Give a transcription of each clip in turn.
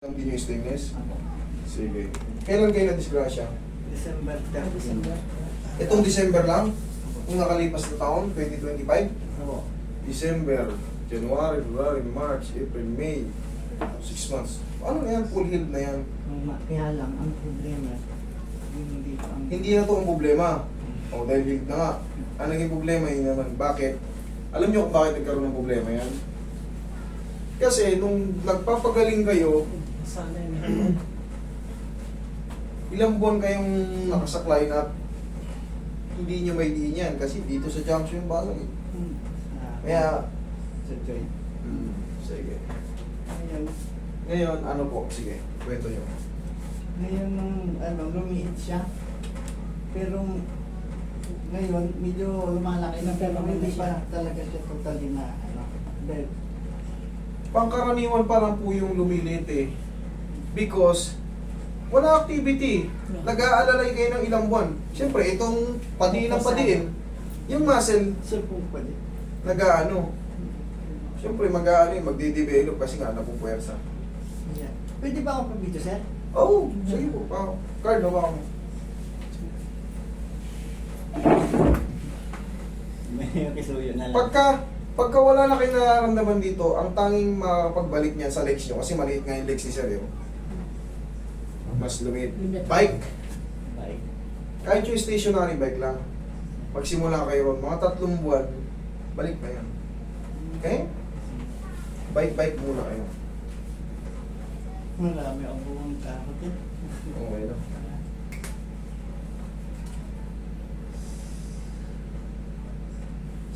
Hindi nyo stainless? Ako. Sige. Kailan kayo na-disgrasya? December 13. Itong December lang? Kung nakalipas na taon, 2025? Ako. December, January, February, March, April, May. 6 months. Ano na yan? Full healed na yan. Kaya lang, ang problema, yung hindi pa ang... Hindi na to ang problema. O dahil healed na nga. Ang naging problema yun naman. Bakit? Alam nyo kung bakit nagkaroon ng problema yan? Kasi nung nagpapagaling kayo, Sana yun. ilang buwan kayong nakasaklay na hindi nyo may diin yan kasi dito sa junction yung basag eh. Kaya, Sa joy. sige. Ngayon, Ngayon, ano po? Sige, kwento nyo. ngayon nung lumiit siya. Pero ngayon, medyo lumalaki na pero hindi pa talaga siya totally na dead. Pangkaraniwan pa lang po yung lumilit eh. Because, wala activity. Nag-aalalay kayo ng ilang buwan. Siyempre, itong padi ng padiin, yung muscle, Cellphone pa din. nag-aano. Siyempre, mag-aano magde-develop kasi nga napupuwersa. Yeah. Pwede ba ako pag-video, sir? Oo, sige po. Card, hawakan mo. May kisuyo na lang. Pagka wala na kayo nararamdaman dito, ang tanging mapagbalik niyan sa legs nyo, kasi maliit nga yung legs ni Sir, yun. Mas lumit. Bike. Bye. Kahit yung stationary bike lang. Pagsimula kayo ron, mga 3 buwan, balik na yan. Okay? Bike muna kayo. Marami ang buong kahot yan. Okay na.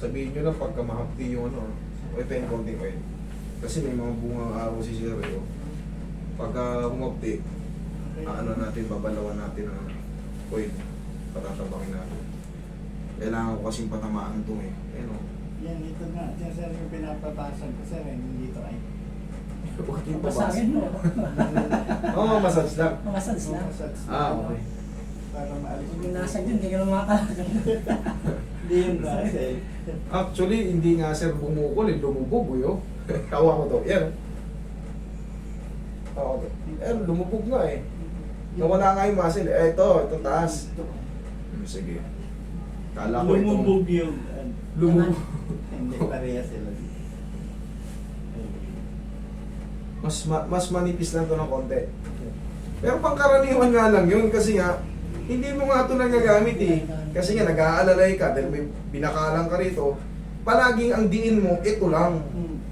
Sabihin nyo lang pagka mahapdi yung ano, ito yung konting oil. Kasi may mga bungang araw si Sir, yun. Pagka humapdi, ano natin, babalawan natin ang oil. Patatabakin natin. Kailangan ko kasing patamaan ito eh. Ayun o. Yan, ito nga. Yan, sir, yung pinapabasag ko, sir. Hindi ito ay. Huwag yung Basagin mo. Oo, massage lang. Massage na. Okay. Para maalis Pag nasag yun, hindi ka na makakalagan. Hindi yun ba, sir? Actually, hindi nga sir bumukol eh, lumubog yo. Hawa ko to. Yan. Hawa ko to. Yan, lumubog nga eh. Nawala nga yung muscle. Ito taas. Sige. Kala ko itong... Lumubog yung... Lumubog. Hindi, pareha sila. Mas manipis lang to ng konti. Pero pangkaraniwan nga lang yun kasi nga, hindi mo nga ito nagagamit eh. Kasi nga nag-aalalay ka dahil may binakalang ka rito. Palaging ang diin mo, ito lang.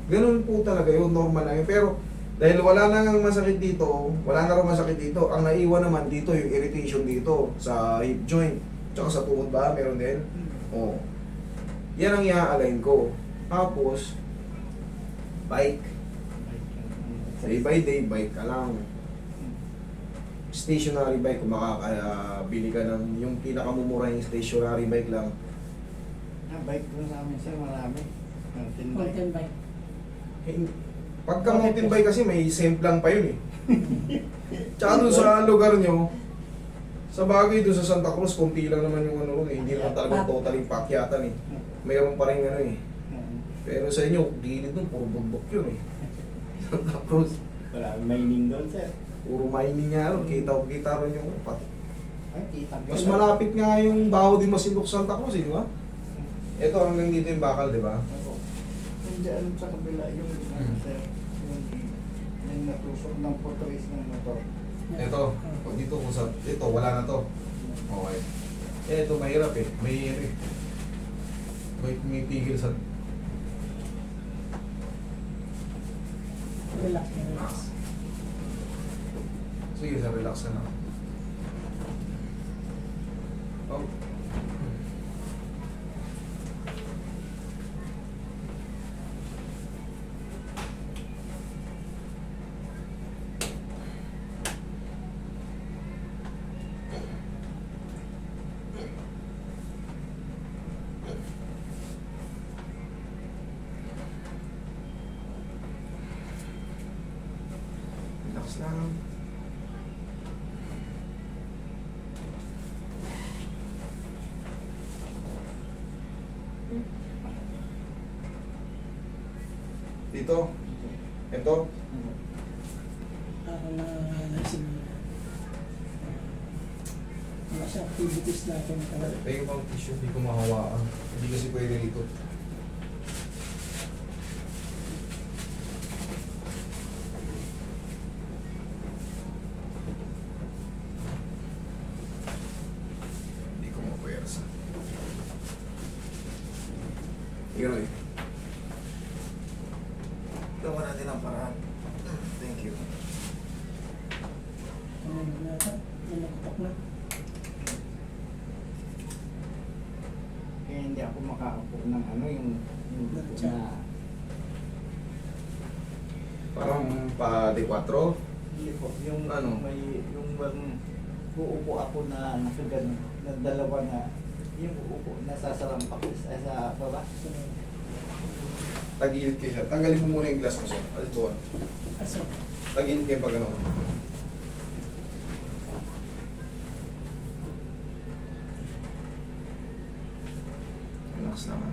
Ganun po talaga yun, normal lang yun. Pero dahil wala na nga masakit dito, wala na rin masakit dito, ang naiwan naman dito yung irritation dito sa hip joint. Tsaka sa tuhod ba, meron din? Oo. Yan ang i-align ko. Tapos, bike. Day by day, bike ka lang. Stationary bike, kung makakabili ka ng yung pinakamumura yung stationary bike lang. Bike ko sa amin, sir, marami. Mountain bike. Mountain bike. Pagka mountain bike kasi may semplang pa yun eh. Tsaka doon sa lugar nyo, sa bagay doon sa Santa Cruz, konti lang naman yung ano ron eh. Hindi naman talagang totally pakyatan eh. Mayroon pa rin ano eh. Pero sa inyo, gilid doon, puro bugbog yun eh. Santa Cruz. Marami mining doon, sir. Puro mining nga ron, kita ron yung pati. Ay, kita. Mas malapit nga yung baho din Masinloc Santa Cruz eh, di ba? Ito hanggang dito yung bakal, di ba? Ako. Hindi, alam sa kabila yung sir. Yung natusok ng photorace ng motor. Ito, pag dito kung sa, ito, wala na to. Okay. Ito, mahirap eh. May pigil sa... Relax, relax. Sige, sir, relax na lang. Oh. Relax lang. Dito. Ito. Ah, na naisip. Wala siya activities natin talaga. Pwede bang tissue, hindi ko mahawaan. Hindi kasi pwede rito. Hindi ko mapwersa. Ikaw eh. Gawa natin ang paraan. Thank you. Ano na ata? Nakapak na. Kaya hindi ako makaupo ng ano yung na Parang pa de 4. hindi po yung Ano? may yung uupo ako na nakagano na dalawa na yung uupo na sasalampak sa baba. Tagilid kayo siya. Tanggalin mo muna yung glass mo siya. Alis buwan. Aso. Tagilid kayo pag ano. Relax naman.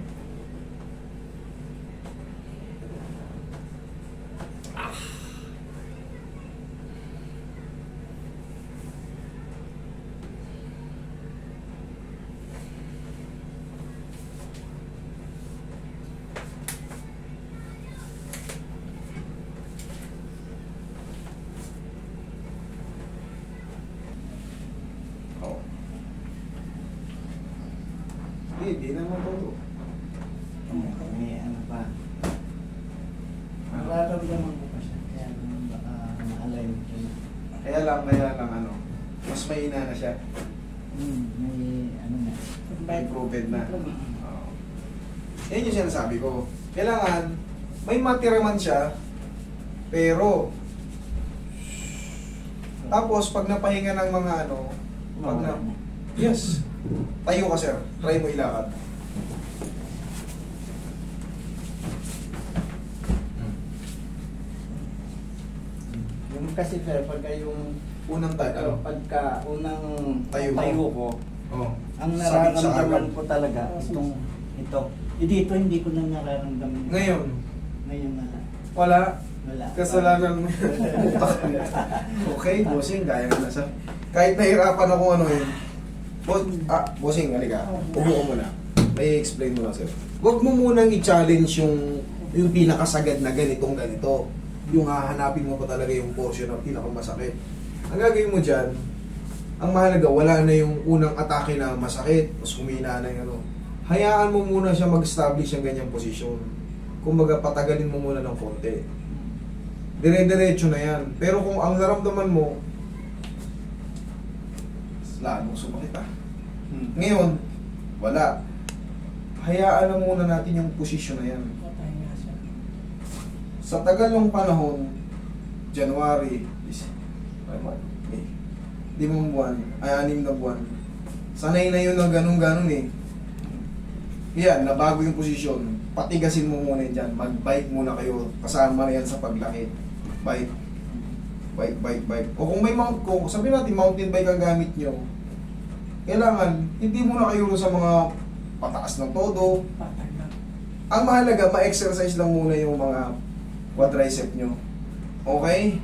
Oh. Hindi naman todo. May ano pa. Nararamdaman ko pa siya. Kaya baka ma-align ko na. Kaya lang ano. Mas mahina na siya. May ano na. Improved na. Oo. Yan yung sinasabi ko. Kailangan, may matira man siya, pero, tapos pag napahinga ng mga ano, pag na, yes, tayo ka sir, try mo ilakad. Yung kasi sir, pagka yung Unang tayo, ano? pagka unang Tayo tayo, ko. ko, Oh. ang Sabik sa nararamdaman agad. ko talaga ito. Dito hindi ko na nararamdaman. Ngayon, Ngayon na. wala, Wala. kasalanan mo. Okay, bossing, gaya nga na sa. Kahit nahirapan ako ano yun. Bossing, halika. Upo ko muna. May explain mo na sir. Huwag mo munang i-challenge yung pinakasagad na ganitong ganito. Yung hahanapin mo pa talaga yung portion ng pinakamasakit. Ang gagawin mo dyan, ang mahalaga, wala na yung unang atake na masakit, mas humina na yung ano. Hayaan mo muna siya mag-establish ng ganyang posisyon. Kumbaga, patagalin mo muna ng konti. Dire-diretso na yan. Pero kung ang naramdaman mo, lalong sumakit ah. Ngayon, wala. Hayaan na muna natin yung posisyon na yan. Patay nga siya. Sa tagal ng panahon, January, May, 5 buwan, ay 6 na buwan, sanay na yun ng ganun-ganun eh. Yan, nabago yung posisyon. Patigasin mo muna yan dyan. Mag-bike muna kayo. Kasama na yan sa paglaki. Bike. Bike. O kung may kung sabihin natin mountain bike ang gamit nyo, kailangan, hindi muna kayo sa mga pataas ng todo. Patay na. Ang mahalaga, ma-exercise lang muna yung mga quadricep nyo. Okay?